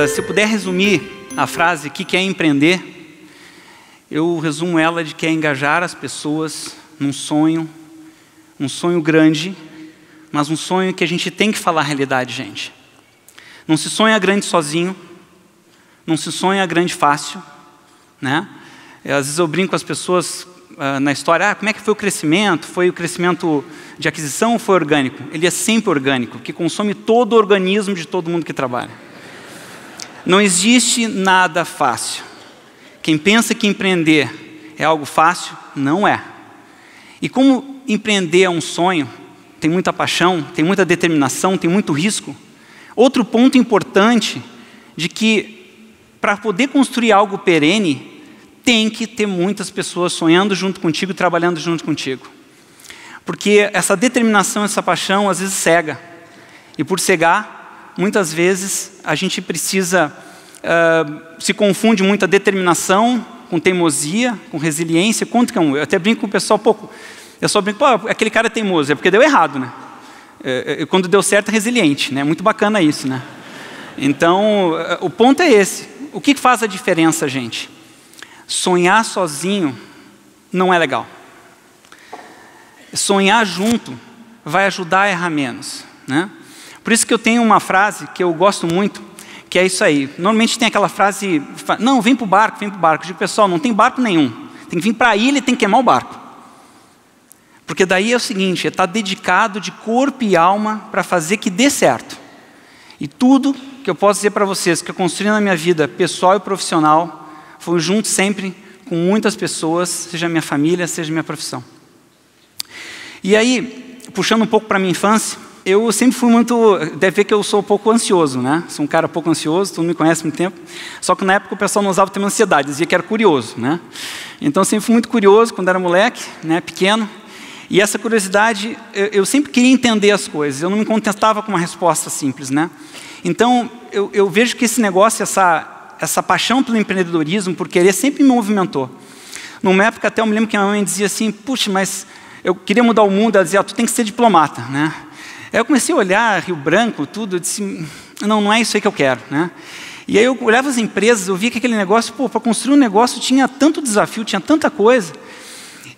Se eu puder resumir a frase "que quer empreender", eu resumo ela de que é engajar as pessoas num sonho, um sonho grande, mas um sonho que a gente tem que falar a realidade, gente. Não se sonha grande sozinho, não se sonha grande fácil, né? Às vezes eu brinco com as pessoas na história, como é que foi o crescimento? Foi o crescimento de aquisição ou foi orgânico? Ele é sempre orgânico, que consome todo o organismo de todo mundo que trabalha. Não existe nada fácil. Quem pensa que empreender é algo fácil, não é. E como empreender é um sonho, tem muita paixão, tem muita determinação, tem muito risco. Outro ponto importante de que para poder construir algo perene, tem que ter muitas pessoas sonhando junto contigo, trabalhando junto contigo. Porque essa determinação, essa paixão, às vezes cega. E por cegar, muitas vezes a gente precisa, se confunde muita determinação com teimosia, com resiliência. Quanto que é um? Eu até brinco com o pessoal, eu só brinco, aquele cara é teimoso, é porque deu errado, né? Quando deu certo é resiliente, né? Muito bacana isso, né? Então, o ponto é esse. O que faz a diferença, gente? Sonhar sozinho não é legal. Sonhar junto vai ajudar a errar menos, né? Por isso que eu tenho uma frase que eu gosto muito, que é isso aí. Normalmente tem aquela frase, não, vem para o barco, vem para o barco. Eu digo, pessoal, não tem barco nenhum. Tem que vir para a ilha e tem que queimar o barco. Porque daí é o seguinte, é estar dedicado de corpo e alma para fazer que dê certo. E tudo que eu posso dizer para vocês, que eu construí na minha vida pessoal e profissional, foi junto sempre com muitas pessoas, seja minha família, seja minha profissão. E aí, puxando um pouco para a minha infância, eu sempre fui muito, deve ver que eu sou um pouco ansioso, né? Sou um cara pouco ansioso, todo mundo me conhece há muito tempo. Só que na época o pessoal não usava o termo ansiedade, dizia que era curioso, né? Então eu sempre fui muito curioso quando era moleque, né, pequeno. E essa curiosidade, eu sempre queria entender as coisas, eu não me contentava com uma resposta simples, né? Então eu vejo que esse negócio, essa paixão pelo empreendedorismo, por querer, sempre me movimentou. Numa época até eu me lembro que a minha mãe dizia assim, puxa, mas eu queria mudar o mundo, ela dizia, tu tem que ser diplomata, né? Aí eu comecei a olhar Rio Branco, tudo, eu disse, não é isso aí que eu quero, né? E aí eu olhava as empresas, eu via que aquele negócio, para construir um negócio tinha tanto desafio, tinha tanta coisa.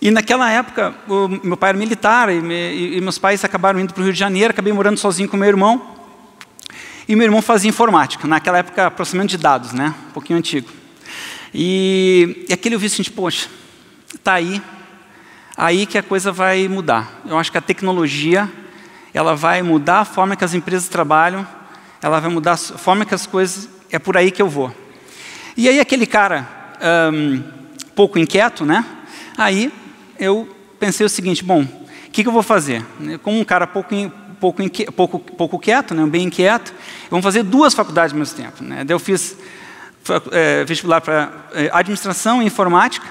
E naquela época, meu pai era militar e meus pais acabaram indo para o Rio de Janeiro, acabei morando sozinho com meu irmão. E meu irmão fazia informática, naquela época, processamento de dados, né? Um pouquinho antigo. E aquele eu vi assim, poxa, está aí que a coisa vai mudar. Eu acho que a tecnologia, ela vai mudar a forma que as empresas trabalham, ela vai mudar a forma que as coisas, é por aí que eu vou. E aí aquele cara, pouco inquieto, né? Aí eu pensei o seguinte, bom, o que eu vou fazer? Como um cara pouco quieto, né, bem inquieto, vamos fazer 2 faculdades ao mesmo tempo, né? Daí eu fiz vestibular para administração e informática,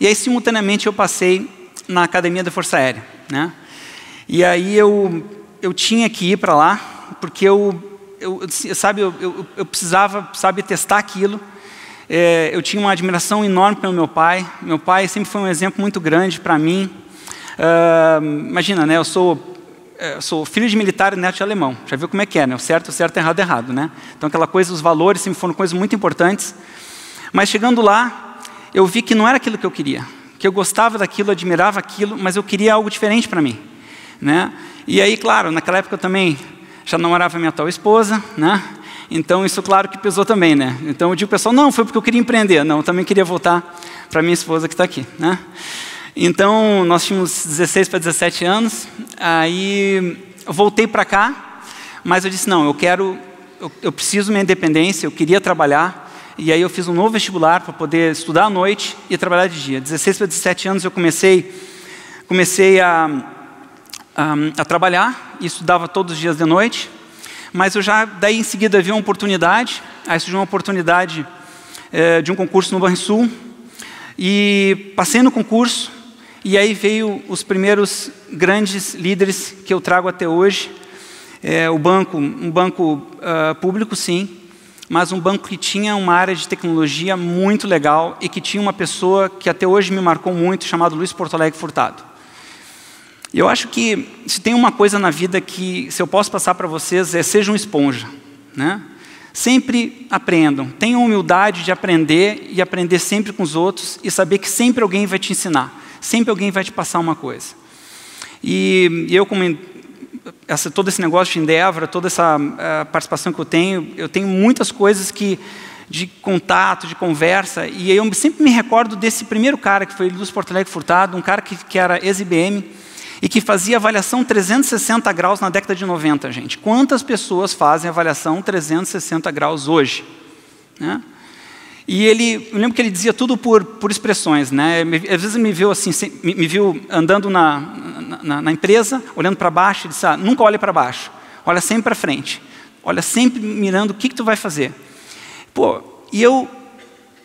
e aí simultaneamente eu passei na Academia da Força Aérea, né? E aí eu tinha que ir para lá, porque eu precisava, testar aquilo. Eu tinha uma admiração enorme pelo meu pai. Meu pai sempre foi um exemplo muito grande para mim. Imagina, né? Eu sou filho de militar e neto de alemão. Já viu como é que é, né? O certo, errado, né? Então aquela coisa, os valores sempre foram coisas muito importantes. Mas chegando lá, eu vi que não era aquilo que eu queria. Que eu gostava daquilo, admirava aquilo, mas eu queria algo diferente para mim, né? E aí, claro, naquela época eu também já namorava minha atual esposa, né? Então isso, claro, que pesou também, né? Então eu digo, pessoal, não, foi porque eu queria empreender. Não, eu também queria voltar para minha esposa que está aqui, né? Então, nós tínhamos 16 para 17 anos, aí eu voltei para cá, mas eu disse, não, eu preciso minha independência, eu queria trabalhar, e aí eu fiz um novo vestibular para poder estudar à noite e trabalhar de dia. 16 para 17 anos eu comecei a trabalhar, e estudava todos os dias de noite, mas eu já, daí em seguida, vi uma oportunidade, aí surgiu uma oportunidade de um concurso no Banrisul, e passei no concurso, e aí veio os primeiros grandes líderes que eu trago até hoje. Um banco público, sim, mas um banco que tinha uma área de tecnologia muito legal e que tinha uma pessoa que até hoje me marcou muito, chamado Luiz Porto Alegre Furtado. Eu acho que se tem uma coisa na vida que, se eu posso passar para vocês, seja um esponja, né? Sempre aprendam, tenham humildade de aprender e aprender sempre com os outros e saber que sempre alguém vai te ensinar, sempre alguém vai te passar uma coisa. E eu, como todo esse negócio de Endeavor, toda essa participação que eu tenho muitas coisas de contato, de conversa, e eu sempre me recordo desse primeiro cara que foi Luz Porto Alegre Furtado, um cara que era ex-IBM e que fazia avaliação 360 graus na década de 90, gente. Quantas pessoas fazem avaliação 360 graus hoje? Né? E eu lembro que ele dizia tudo por expressões, né? Às vezes me viu assim, me viu andando na empresa, olhando para baixo, ele disse, nunca olhe para baixo, olha sempre para frente, olha sempre mirando o que tu vai fazer. Pô, e eu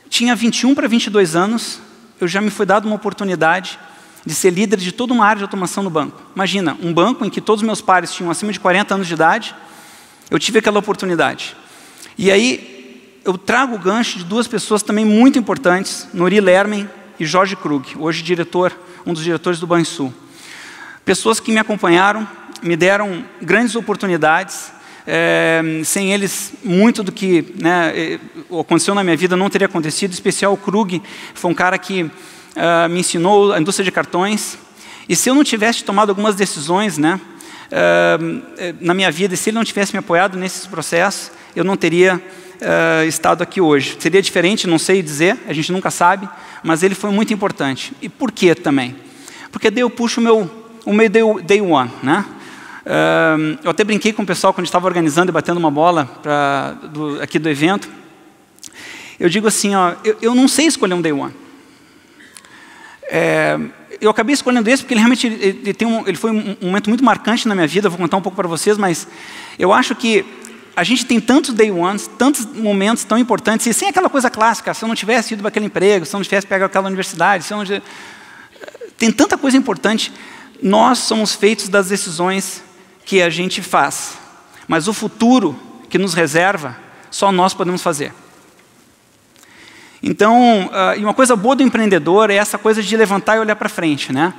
tinha 21 para 22 anos, eu já me foi dado uma oportunidade de ser líder de toda uma área de automação no banco. Imagina, um banco em que todos os meus pares tinham acima de 40 anos de idade, eu tive aquela oportunidade. E aí, eu trago o gancho de duas pessoas também muito importantes, Nori Lerman e Jorge Krug, hoje um dos diretores do Banrisul. Pessoas que me acompanharam, me deram grandes oportunidades. Sem eles, muito do que aconteceu na minha vida não teria acontecido. Em especial o Krug, foi um cara que me ensinou a indústria de cartões. E se eu não tivesse tomado algumas decisões na minha vida, e se ele não tivesse me apoiado nesses processos, eu não teria estado aqui hoje. Seria diferente, não sei dizer, a gente nunca sabe, mas ele foi muito importante. E por quê também? Porque daí eu puxo o meu day one, né? Eu até brinquei com o pessoal quando estava organizando e batendo uma bola aqui do evento. Eu digo assim, eu não sei escolher um day one. Eu acabei escolhendo esse porque ele realmente ele foi um momento muito marcante na minha vida. Eu vou contar um pouco para vocês, mas eu acho que a gente tem tantos day ones, tantos momentos tão importantes, e sem aquela coisa clássica, se eu não tivesse ido para aquele emprego, se eu não tivesse pego aquela universidade, tem tanta coisa importante. Nós somos feitos das decisões que a gente faz, mas o futuro que nos reserva, só nós podemos fazer. Então, e uma coisa boa do empreendedor é essa coisa de levantar e olhar para frente, né?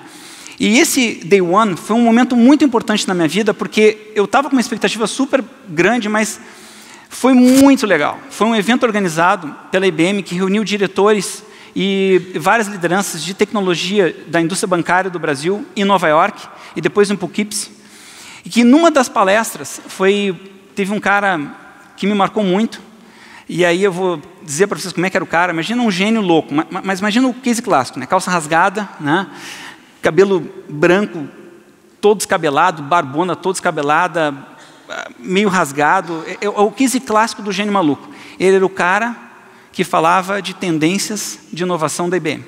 E esse Day One foi um momento muito importante na minha vida, porque eu estava com uma expectativa super grande, mas foi muito legal. Foi um evento organizado pela IBM que reuniu diretores e várias lideranças de tecnologia da indústria bancária do Brasil em Nova York e depois em Poughkeepsie. E que numa das palestras teve um cara que me marcou muito. E aí eu vou dizer para vocês como é que era o cara. Imagina um gênio louco, mas imagina o case clássico, né? Calça rasgada, né? Cabelo branco, todo descabelado, barbona toda descabelada, meio rasgado. É o case clássico do gênio maluco. Ele era o cara que falava de tendências de inovação da IBM.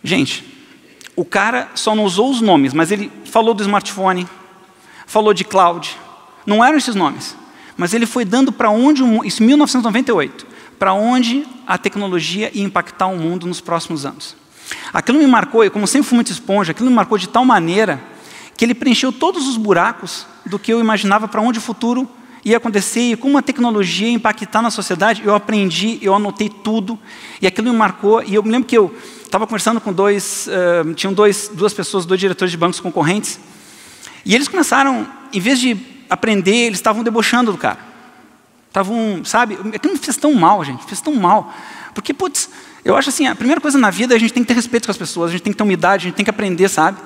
Gente, o cara só não usou os nomes, mas ele falou do smartphone, falou de cloud. Não eram esses nomes, mas ele foi dando para onde, isso em 1998, para onde a tecnologia ia impactar o mundo nos próximos anos. Aquilo me marcou, e como sempre fui muito esponja, aquilo me marcou de tal maneira que ele preencheu todos os buracos do que eu imaginava para onde o futuro ia acontecer e como a tecnologia ia impactar na sociedade. Eu aprendi, eu anotei tudo, e aquilo me marcou. E eu me lembro que eu estava conversando com tinham duas pessoas, dois diretores de bancos concorrentes, e eles começaram, em vez de aprender, eles estavam debochando do cara. Sabe, aquilo me fez tão mal, gente, fez tão mal. Porque, putz, eu acho assim, a primeira coisa na vida, a gente tem que ter respeito com as pessoas, a gente tem que ter humildade, a gente tem que aprender, sabe?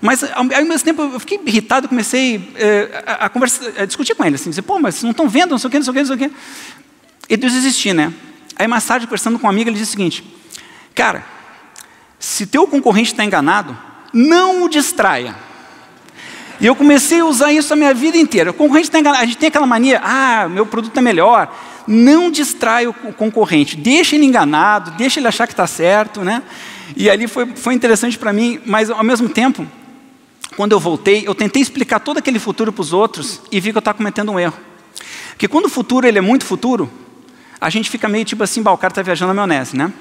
Mas, ao mesmo tempo, eu fiquei irritado, comecei a discutir com eles, assim, dizer, pô, mas vocês não estão vendo, não sei o quê, não sei o quê, não sei o quê. E Deus desistir, né? Aí, mais tarde, conversando com um amigo, ele disse o seguinte, cara, se teu concorrente está enganado, não o distraia. E eu comecei a usar isso a minha vida inteira. O concorrente está enganado, a gente tem aquela mania, meu produto é melhor. Não distrai o concorrente, deixa ele enganado, deixa ele achar que está certo, né? E ali foi interessante para mim, mas ao mesmo tempo, quando eu voltei, eu tentei explicar todo aquele futuro para os outros e vi que eu estava cometendo um erro. Porque quando o futuro ele é muito futuro, a gente fica meio tipo assim, o cara está viajando na maionese, né?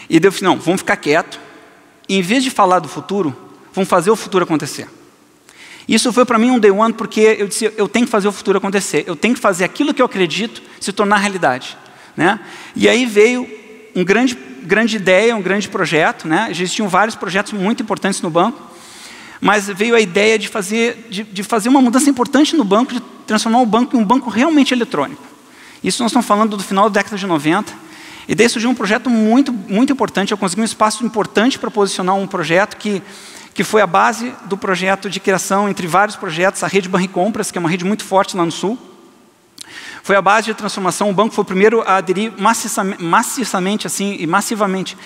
E daí eu falei, não, vamos ficar quieto, e em vez de falar do futuro, vamos fazer o futuro acontecer. Isso foi para mim um day one, porque eu disse, eu tenho que fazer o futuro acontecer, eu tenho que fazer aquilo que eu acredito se tornar realidade, né? E aí veio uma grande ideia, um grande projeto, né? Existiam vários projetos muito importantes no banco, mas veio a ideia de fazer uma mudança importante no banco, de transformar o banco em um banco realmente eletrônico. Isso nós estamos falando do final da década de 90, e daí surgiu um projeto muito, muito importante. Eu consegui um espaço importante para posicionar um projeto que foi a base do projeto de criação, entre vários projetos, a rede Banricompras, que é uma rede muito forte lá no Sul. Foi a base de transformação. O banco foi o primeiro a aderir maciçamente assim, e massivamente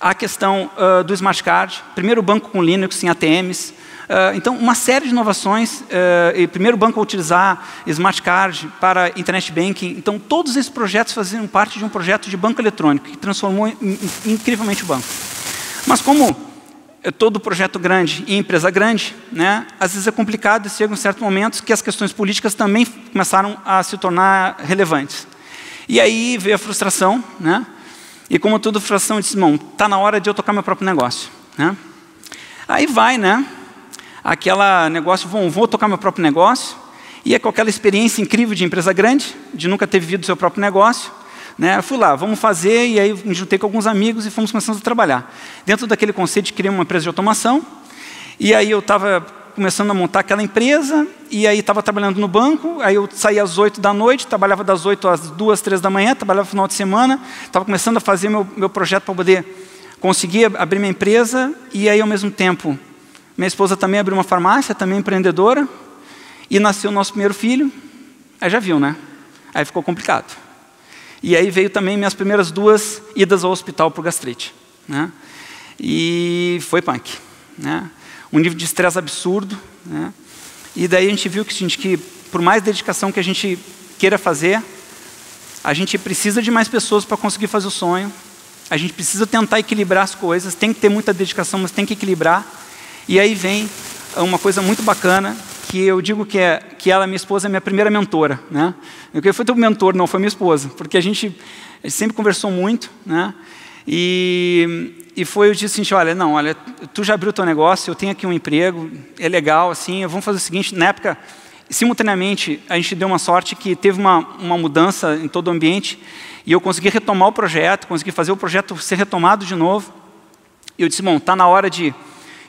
à questão do Smart Card. Primeiro banco com Linux, em ATMs. Então, uma série de inovações. E primeiro banco a utilizar Smart Card para Internet Banking. Então, todos esses projetos faziam parte de um projeto de banco eletrônico, que transformou incrivelmente o banco. Mas como todo projeto grande e empresa grande, né, às vezes é complicado e chega em certos momentos que as questões políticas também começaram a se tornar relevantes. E aí veio a frustração, né, e como toda frustração, eu disse, bom, está na hora de eu tocar meu próprio negócio. Né? Aí vai, né, aquela negócio, vou tocar meu próprio negócio, e é com aquela experiência incrível de empresa grande, de nunca ter vivido o seu próprio negócio. Né, eu fui lá, vamos fazer, e aí me juntei com alguns amigos e fomos começando a trabalhar. Dentro daquele conceito de criar uma empresa de automação, e aí eu estava começando a montar aquela empresa, e aí estava trabalhando no banco, aí eu saía às 8 da noite, trabalhava das 8 às 2, 3 da manhã, trabalhava no final de semana, estava começando a fazer meu projeto para poder conseguir abrir minha empresa, e aí ao mesmo tempo, minha esposa também abriu uma farmácia, também empreendedora, e nasceu o nosso primeiro filho, aí já viu, né? Aí ficou complicado. E aí veio também minhas primeiras 2 idas ao hospital por gastrite. Né? E foi punk. Né? Um nível de estresse absurdo. Né? E daí a gente viu que por mais dedicação que a gente queira fazer, a gente precisa de mais pessoas para conseguir fazer o sonho. A gente precisa tentar equilibrar as coisas. Tem que ter muita dedicação, mas tem que equilibrar. E aí vem uma coisa muito bacana, que eu digo que ela, minha esposa, é minha primeira mentora. Né? Eu fui teu mentor, não, foi minha esposa, porque a gente sempre conversou muito, né? E eu disse assim, olha, tu já abriu teu negócio, eu tenho aqui um emprego, é legal, assim, vamos fazer o seguinte, na época, simultaneamente, a gente deu uma sorte que teve uma mudança em todo o ambiente, e eu consegui retomar o projeto, consegui fazer o projeto ser retomado de novo, e eu disse, bom, está na hora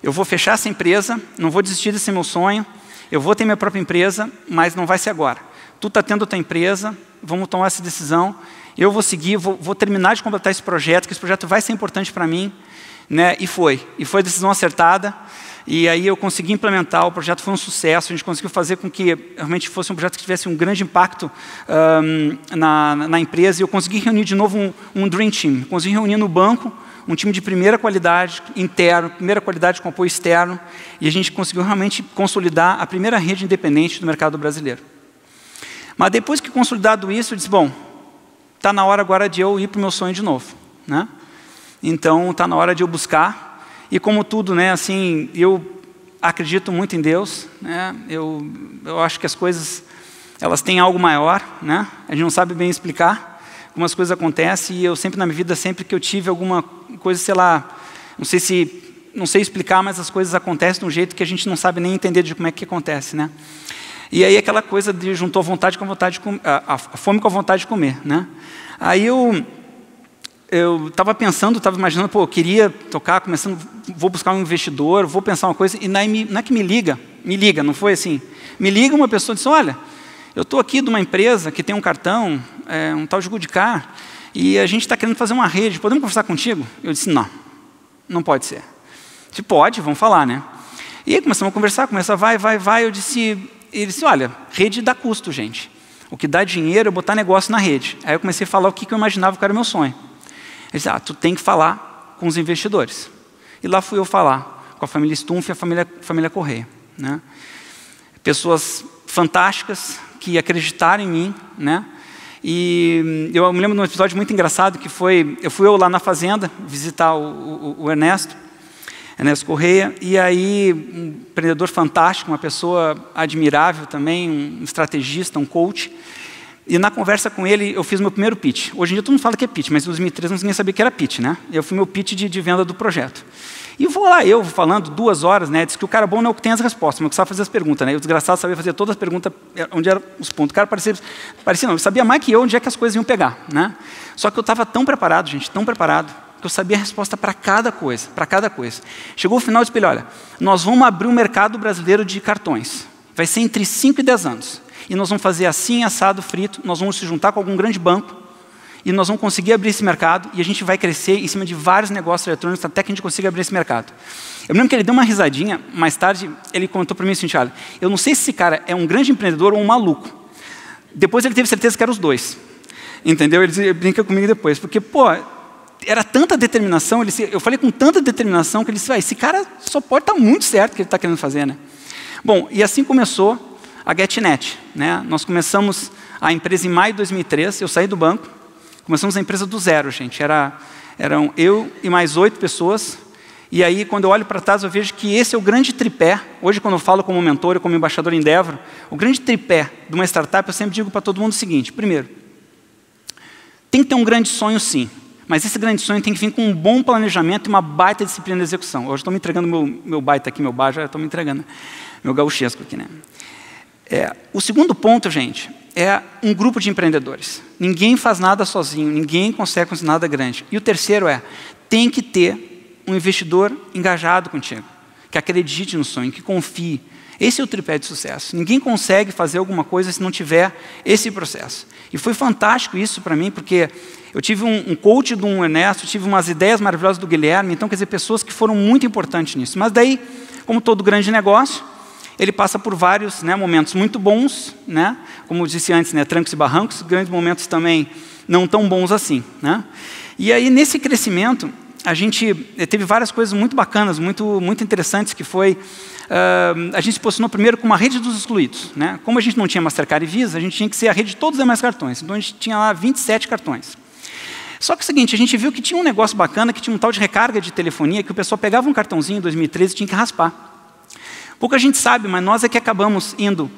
eu vou fechar essa empresa, não vou desistir desse meu sonho, eu vou ter minha própria empresa, mas não vai ser agora. Tu está tendo a tua empresa, vamos tomar essa decisão, eu vou seguir, vou terminar de completar esse projeto, que esse projeto vai ser importante para mim. Né? E foi a decisão acertada, e aí eu consegui implementar, o projeto foi um sucesso, a gente conseguiu fazer com que realmente fosse um projeto que tivesse um grande impacto na empresa, e eu consegui reunir de novo um Dream Team, consegui reunir no banco, um time de primeira qualidade interno, primeira qualidade com apoio externo, e a gente conseguiu realmente consolidar a primeira rede independente do mercado brasileiro. Mas depois que consolidado isso, eu disse, bom, está na hora agora de eu ir para o meu sonho de novo. Né? Então, está na hora de eu buscar, e como tudo, né, assim, eu acredito muito em Deus, né? Eu acho que as coisas, elas têm algo maior, né? A gente não sabe bem explicar, algumas coisas acontecem, e eu sempre na minha vida, sempre que eu tive alguma coisa, sei lá, não sei explicar, mas as coisas acontecem de um jeito que a gente não sabe nem entender de como é que acontece, né? E aí aquela coisa de juntou a vontade com a vontade de comer, a fome com a vontade de comer, né? Aí eu estava pensando, estava imaginando, eu queria tocar, começando, vou buscar um investidor, vou pensar uma coisa, e não é que me liga, não foi assim, me liga uma pessoa e diz, olha, eu estou aqui de uma empresa que tem um cartão, um tal de Goodcar, e a gente está querendo fazer uma rede, podemos conversar contigo? Eu disse, não pode ser. Disse, pode, vamos falar, né? E aí começamos a conversar, vai, ele disse, olha, rede dá custo, gente. O que dá dinheiro é botar negócio na rede. Aí eu comecei a falar o que eu imaginava que era o meu sonho. Ele disse, tu tem que falar com os investidores. E lá fui eu falar com a família Stumpf e a família Correia. Né? Pessoas fantásticas que acreditaram em mim. Né? E eu me lembro de um episódio muito engraçado que eu fui lá na fazenda visitar o Ernesto Correia, e aí um empreendedor fantástico, uma pessoa admirável também, um estrategista, um coach. E na conversa com ele, eu fiz meu primeiro pitch. Hoje em dia todo mundo fala que é pitch, mas em 2013 ninguém sabia que era pitch, né? Eu fui meu pitch de venda do projeto. E vou lá, eu falando 2 horas, né? Diz que o cara bom não é o que tem as respostas, mas o que sabe fazer as perguntas, né? E o desgraçado sabia fazer todas as perguntas, onde eram os pontos. O cara parecia não, ele sabia mais que eu onde é que as coisas iam pegar, né? Só que eu estava tão preparado, gente, tão preparado, que eu sabia a resposta para cada coisa, Chegou o final e disse, olha, nós vamos abrir o mercado brasileiro de cartões. Vai ser entre 5 e 10 anos. E nós vamos fazer assim, assado, frito, nós vamos se juntar com algum grande banco e nós vamos conseguir abrir esse mercado e a gente vai crescer em cima de vários negócios eletrônicos até que a gente consiga abrir esse mercado. Eu me lembro que ele deu uma risadinha, mais tarde ele contou para mim assim, olha, eu não sei se esse cara é um grande empreendedor ou um maluco. Depois ele teve certeza que eram os dois. Entendeu? Ele brinca comigo depois, porque, pô, era tanta determinação, eu falei com tanta determinação que ele disse, esse cara só pode estar muito certo o que ele está querendo fazer, né? Bom, e assim começou a GetNet, né? Nós começamos a empresa em maio de 2003, eu saí do banco, começamos a empresa do zero, gente. Eram eu e mais 8 pessoas, e aí quando eu olho para trás eu vejo que esse é o grande tripé, hoje quando eu falo como mentor e como embaixador Endeavor, o grande tripé de uma startup, eu sempre digo para todo mundo o seguinte, primeiro, tem que ter um grande sonho sim, mas esse grande sonho tem que vir com um bom planejamento e uma baita disciplina de execução. Hoje estou me entregando meu baita aqui, meu bar, já estou me entregando, meu gauchesco aqui, né? O segundo ponto, gente, é um grupo de empreendedores. Ninguém faz nada sozinho, ninguém consegue fazer nada grande. E o terceiro tem que ter um investidor engajado contigo, que acredite no sonho, que confie. Esse é o tripé de sucesso. Ninguém consegue fazer alguma coisa se não tiver esse processo. E foi fantástico isso para mim, porque eu tive um coach do Ernesto, tive umas ideias maravilhosas do Guilherme, então, quer dizer, pessoas que foram muito importantes nisso. Mas daí, como todo grande negócio, ele passa por vários momentos muito bons, né? Como eu disse antes, trancos e barrancos, grandes momentos também não tão bons assim, né? E aí, nesse crescimento, a gente teve várias coisas muito bacanas, muito interessantes, que foi, a gente se posicionou primeiro com uma rede dos excluídos, né? Como a gente não tinha Mastercard e Visa, a gente tinha que ser a rede de todos os demais cartões, então a gente tinha lá 27 cartões. Só que é o seguinte, a gente viu que tinha um negócio bacana, que tinha um tal de recarga de telefonia, que o pessoal pegava um cartãozinho em 2013 e tinha que raspar. Pouca gente sabe, mas nós é que acabamos indo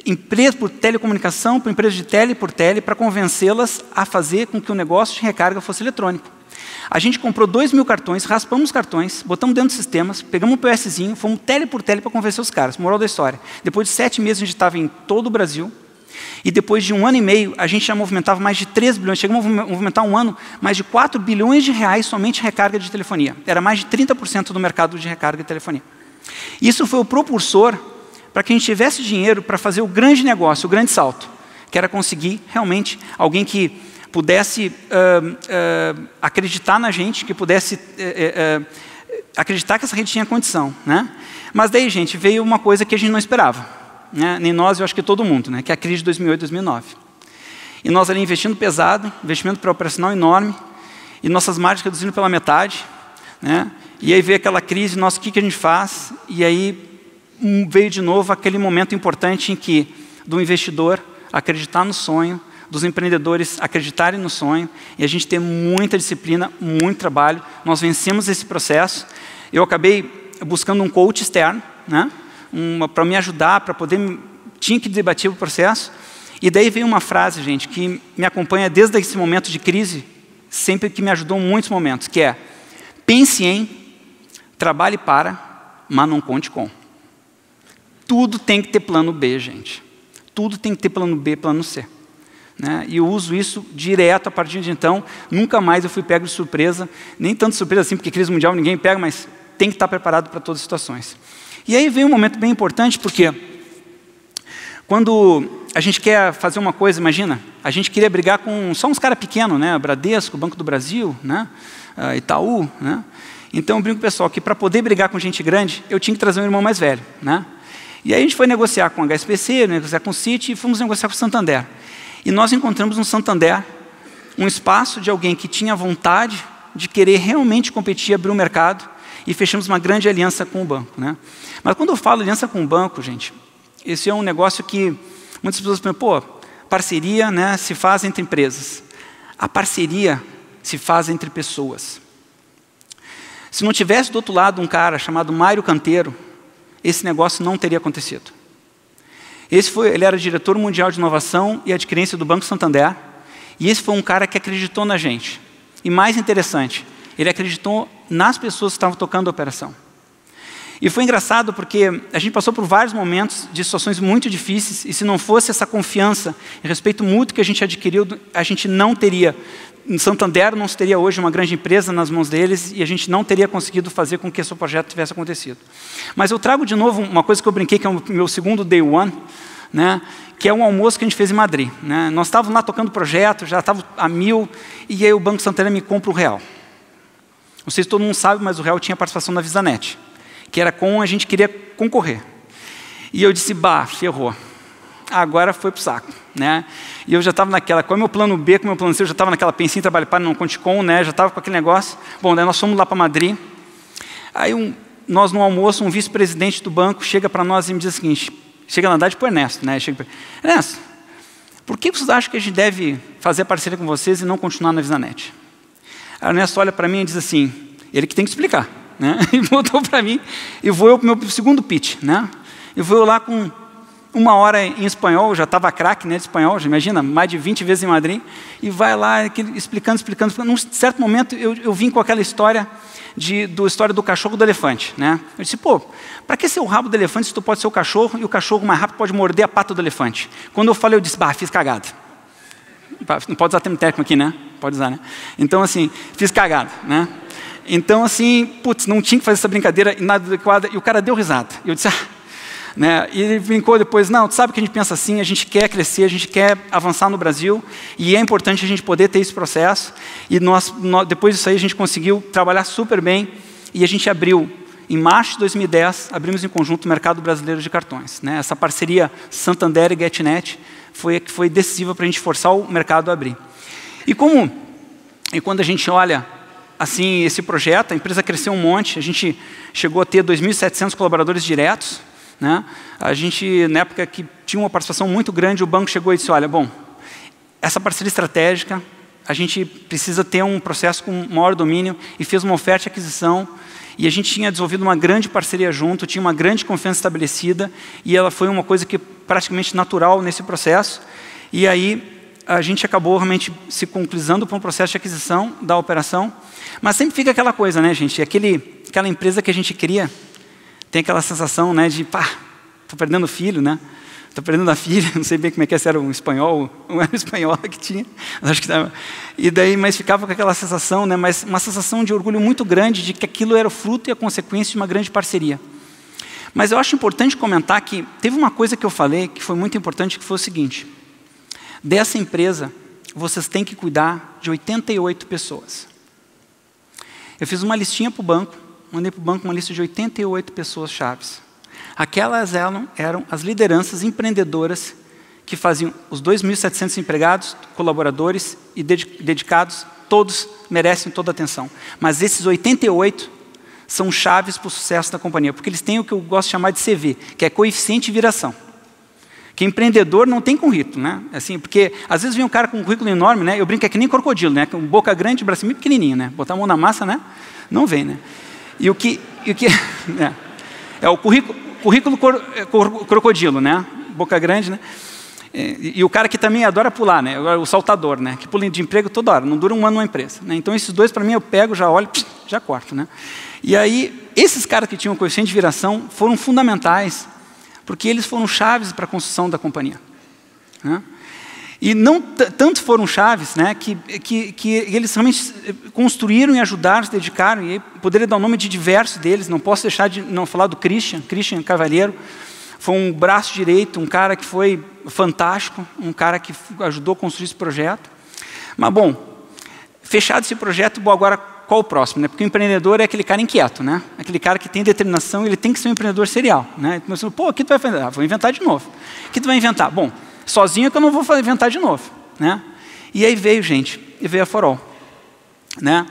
empresa por telecomunicação, por empresa de tele por tele, para convencê-las a fazer com que o negócio de recarga fosse eletrônico. A gente comprou 2.000 cartões, raspamos os cartões, botamos dentro dos sistemas, pegamos um POSzinho, fomos tele por tele para convencer os caras. Moral da história. Depois de 7 meses, a gente estava em todo o Brasil. E depois de 1 ano e meio, a gente já movimentava mais de 3 bilhões. Chegamos a movimentar um ano mais de 4 bilhões de reais somente em recarga de telefonia. Era mais de 30% do mercado de recarga de telefonia. Isso foi o propulsor para que a gente tivesse dinheiro para fazer o grande negócio, o grande salto, que era conseguir realmente alguém que pudesse acreditar na gente, que pudesse acreditar que essa rede tinha condição, né? Mas daí, gente, veio uma coisa que a gente não esperava, né? Nem nós, eu acho que todo mundo, né? Que é a crise de 2008, 2009. E nós ali investindo pesado, investimento pré-operacional enorme, e nossas margens reduzindo pela metade, né? E aí veio aquela crise, nossa, o que a gente faz? E aí veio de novo aquele momento importante em que, do investidor acreditar no sonho, dos empreendedores acreditarem no sonho, e a gente ter muita disciplina, muito trabalho. Nós vencemos esse processo. Eu acabei buscando um coach externo, né? Para me ajudar, para poder... Tinha que debater o processo. E daí veio uma frase, gente, que me acompanha desde esse momento de crise, sempre que me ajudou em muitos momentos, que é: pense em, trabalhe para, mas não conte com. Tudo tem que ter plano B, gente. Tudo tem que ter plano B, plano C. Né? E eu uso isso direto a partir de então. Nunca mais eu fui pego de surpresa. Nem tanto surpresa assim, porque crise mundial ninguém pega, mas tem que estar preparado para todas as situações. E aí vem um momento bem importante, porque quando a gente quer fazer uma coisa, imagina, a gente queria brigar com só uns caras pequenos, né? Bradesco, Banco do Brasil, né? Itaú, né? Então eu brinco com o pessoal que para poder brigar com gente grande, eu tinha que trazer um irmão mais velho, né? E aí a gente foi negociar com a HSBC, negociar com o Citi e fomos negociar com o Santander. E nós encontramos no Santander um espaço de alguém que tinha vontade de querer realmente competir, abrir o mercado, e fechamos uma grande aliança com o banco, né? Mas quando eu falo aliança com o banco, gente, esse é um negócio que muitas pessoas pensam, pô, parceria, né, se faz entre empresas. A parceria se faz entre pessoas. Se não tivesse do outro lado um cara chamado Mário Canteiro, esse negócio não teria acontecido. Ele era diretor mundial de inovação e adquirência do Banco Santander, e esse foi um cara que acreditou na gente. E mais interessante, ele acreditou nas pessoas que estavam tocando a operação. E foi engraçado porque a gente passou por vários momentos de situações muito difíceis, e se não fosse essa confiança e respeito mútuo que a gente adquiriu, a gente não teria, em Santander não teria hoje uma grande empresa nas mãos deles, e a gente não teria conseguido fazer com que esse projeto tivesse acontecido. Mas eu trago de novo uma coisa que eu brinquei, que é o meu segundo day one, né, que é um almoço que a gente fez em Madrid. Né? Nós estávamos lá tocando projeto, já estava a 1000, e aí o Banco Santander me compra o Real. Não sei se todo mundo sabe, mas o Real tinha participação na VisaNet, que era com a gente queria concorrer. E eu disse, ferrou. Agora foi pro saco. Né? E eu já estava naquela, qual é o meu plano B, qual é o meu plano C? Eu já estava naquela pensinha, trabalho para não conte com, né? Já estava com aquele negócio. Bom, daí nós fomos lá para Madrid. Aí nós no almoço, um vice-presidente do banco chega para nós e me diz o seguinte, chega na verdade para o Ernesto, né? Chega para Ernesto, por que vocês acham que a gente deve fazer parceria com vocês e não continuar na VisaNet? Aí o Ernesto olha para mim e diz assim, ele que tem que explicar. Né? E voltou para mim, e vou eu para o meu segundo pitch. Né? E vou eu lá com 1 hora em espanhol, já estava craque, né, de espanhol, já imagina, mais de 20 vezes em Madrid, e vai lá explicando. Num certo momento eu vim com aquela história do cachorro do elefante. Né? Eu disse, para que ser o rabo do elefante se tu pode ser o cachorro, e o cachorro mais rápido pode morder a pata do elefante? Quando eu falei, eu disse, fiz cagada. Não pode usar termo técnico aqui, né? Pode usar, né? Então, assim, fiz cagada, né? Então, assim, não tinha que fazer essa brincadeira inadequada, e o cara deu risada. E eu disse, né? E ele brincou depois, não, tu sabe que a gente pensa assim, a gente quer crescer, a gente quer avançar no Brasil, e é importante a gente poder ter esse processo, e depois disso aí a gente conseguiu trabalhar super bem, e a gente abriu, em março de 2010, abrimos em conjunto o mercado brasileiro de cartões. Né? Essa parceria Santander e GetNet foi decisiva para a gente forçar o mercado a abrir. E quando a gente olha assim, esse projeto, a empresa cresceu um monte, a gente chegou a ter 2.700 colaboradores diretos. Né? A gente, na época que tinha uma participação muito grande, o banco chegou e disse, olha, essa parceria estratégica, a gente precisa ter um processo com maior domínio, e fez uma oferta de aquisição, e a gente tinha desenvolvido uma grande parceria junto, tinha uma grande confiança estabelecida, e ela foi uma coisa que praticamente natural nesse processo, e aí a gente acabou realmente se concluindo para um processo de aquisição da operação. Mas sempre fica aquela coisa, né, gente? Aquela empresa que a gente cria, tem aquela sensação, né, de, estou perdendo o filho, né? Estou perdendo a filha, não sei bem como é que é, se era um espanhol, não era um espanhol que tinha. Acho que estava. E daí, mas ficava com aquela sensação, né, mas uma sensação de orgulho muito grande de que aquilo era o fruto e a consequência de uma grande parceria. Mas eu acho importante comentar que teve uma coisa que eu falei que foi muito importante, que foi o seguinte: dessa empresa, vocês têm que cuidar de 88 pessoas. Eu fiz uma listinha para o banco, mandei para o banco uma lista de 88 pessoas chaves. Aquelas eram as lideranças empreendedoras que faziam os 2.700 empregados, colaboradores e dedicados, todos merecem toda a atenção. Mas esses 88 são chaves para o sucesso da companhia, porque eles têm o que eu gosto de chamar de CV, que é coeficiente de viração. Que empreendedor não tem currículo, né? Assim, porque às vezes vem um cara com um currículo enorme, né? Eu brinco é que nem crocodilo, né? Com boca grande, bracinho pequenininho, né? Botar a mão na massa, né? Não vem, né? E o que é o currículo crocodilo, né? Boca grande, né? E o cara que também adora pular, né? O saltador, né? Que pula de emprego toda hora, não dura um ano numa empresa, né? Então esses dois para mim eu pego, já olho, já corto, né? E aí esses caras que tinham coeficiente de viração foram fundamentais, porque eles foram chaves para a construção da companhia. Né? E não tanto foram chaves, né, que eles realmente construíram e ajudaram, se dedicaram, e poderia dar o nome de diversos deles, não posso deixar de não falar do Christian Cavalheiro, foi um braço direito, um cara que foi fantástico, um cara que ajudou a construir esse projeto. Mas, fechado esse projeto, agora qual o próximo? Né? Porque o empreendedor é aquele cara inquieto, né? Aquele cara que tem determinação, ele tem que ser um empreendedor serial. Né? Então, o que tu vai fazer? Vou inventar de novo. O que tu vai inventar? Sozinho é que eu não vou inventar de novo. Né? E aí veio, gente, a Forol. Né?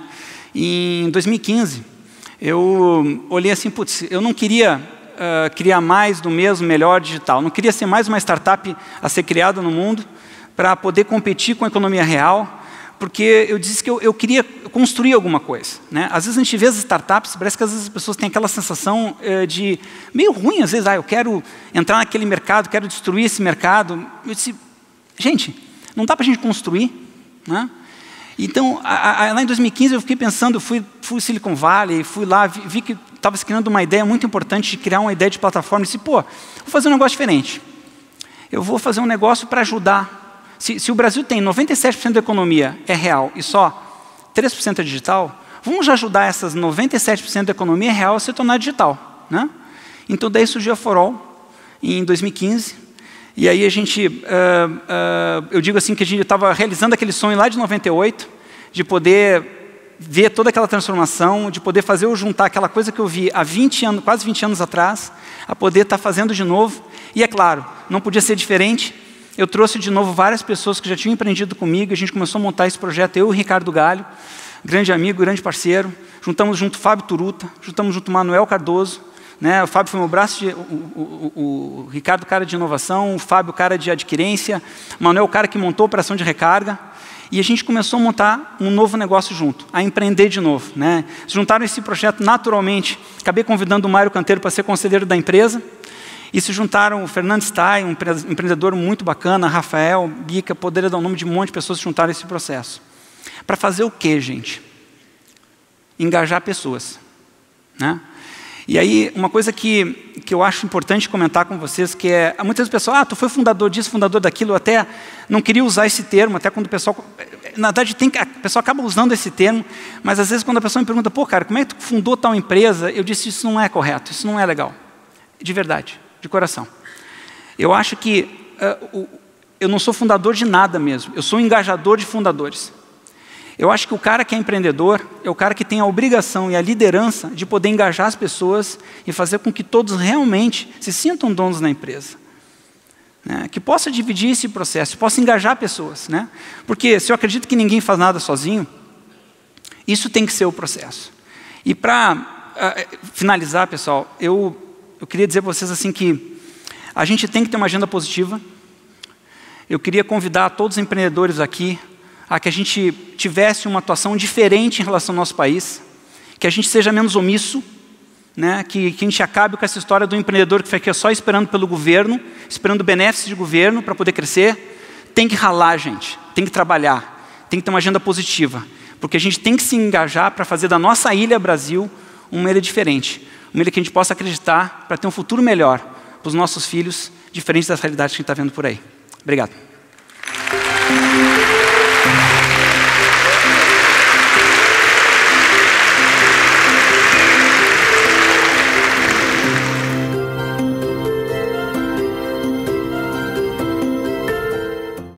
E em 2015, eu olhei assim, eu não queria criar mais do mesmo, melhor digital. Não queria ser mais uma startup a ser criada no mundo para poder competir com a economia real, porque eu disse que eu queria construir alguma coisa. Né? Às vezes a gente vê as startups, parece que às vezes as pessoas têm aquela sensação de meio ruim, às vezes, eu quero entrar naquele mercado, quero destruir esse mercado. Eu disse, gente, não dá para a gente construir. Né? Então, lá em 2015 eu fiquei pensando, fui Silicon Valley, fui lá, vi que estava se criando uma ideia muito importante de criar uma ideia de plataforma. E disse, pô, vou fazer um negócio diferente. Eu vou fazer um negócio para ajudar. Se o Brasil tem 97% da economia é real e só 3% é digital, vamos ajudar essas 97% da economia real a se tornar digital, né? Então, daí surgiu a For All em 2015. E aí a gente, eu digo assim que a gente estava realizando aquele sonho lá de 98, de poder ver toda aquela transformação, de poder fazer eu juntar aquela coisa que eu vi há 20 anos, quase 20 anos atrás, a poder estar fazendo de novo. E é claro, não podia ser diferente. Eu trouxe de novo várias pessoas que já tinham empreendido comigo, a gente começou a montar esse projeto, eu e o Ricardo Galho, grande amigo, grande parceiro. Juntamos junto o Fábio Turuta, juntamos junto o Manuel Cardoso, né? O Fábio foi meu braço, o Ricardo, cara de inovação, o Fábio, cara de adquirência, o Manuel, o cara que montou a operação de recarga. E a gente começou a montar um novo negócio junto, a empreender de novo, né? Juntaram esse projeto naturalmente. Acabei convidando o Mário Canteiro para ser conselheiro da empresa. E se juntaram o Fernando Stein, um empreendedor muito bacana, Rafael, Bica, poderia dar o nome de um monte de pessoas que juntaram esse processo. Para fazer o quê, gente? Engajar pessoas, né? E aí, uma coisa que eu acho importante comentar com vocês, que é, muitas vezes o pessoal, tu foi fundador disso, fundador daquilo, eu até não queria usar esse termo, até quando o pessoal, na verdade, a pessoa acaba usando esse termo, mas às vezes quando a pessoa me pergunta, pô, cara, como é que tu fundou tal empresa? Eu disse, isso não é correto, isso não é legal. De verdade, de coração. Eu acho que eu não sou fundador de nada mesmo, eu sou um engajador de fundadores. Eu acho que o cara que é empreendedor é o cara que tem a obrigação e a liderança de poder engajar as pessoas e fazer com que todos realmente se sintam donos na empresa. Né? Que possa dividir esse processo, possa engajar pessoas. Né? Porque se eu acredito que ninguém faz nada sozinho, isso tem que ser o processo. E para finalizar, pessoal, eu queria dizer para vocês assim que a gente tem que ter uma agenda positiva. Eu queria convidar todos os empreendedores aqui a que a gente tivesse uma atuação diferente em relação ao nosso país, que a gente seja menos omisso, né? Que a gente acabe com essa história do empreendedor que fica só esperando pelo governo, esperando benefícios de governo para poder crescer. Tem que ralar, gente, tem que trabalhar, tem que ter uma agenda positiva, porque a gente tem que se engajar para fazer da nossa ilha Brasil uma ilha diferente, uma ilha que a gente possa acreditar para ter um futuro melhor para os nossos filhos, diferente das realidades que a gente está vendo por aí. Obrigado.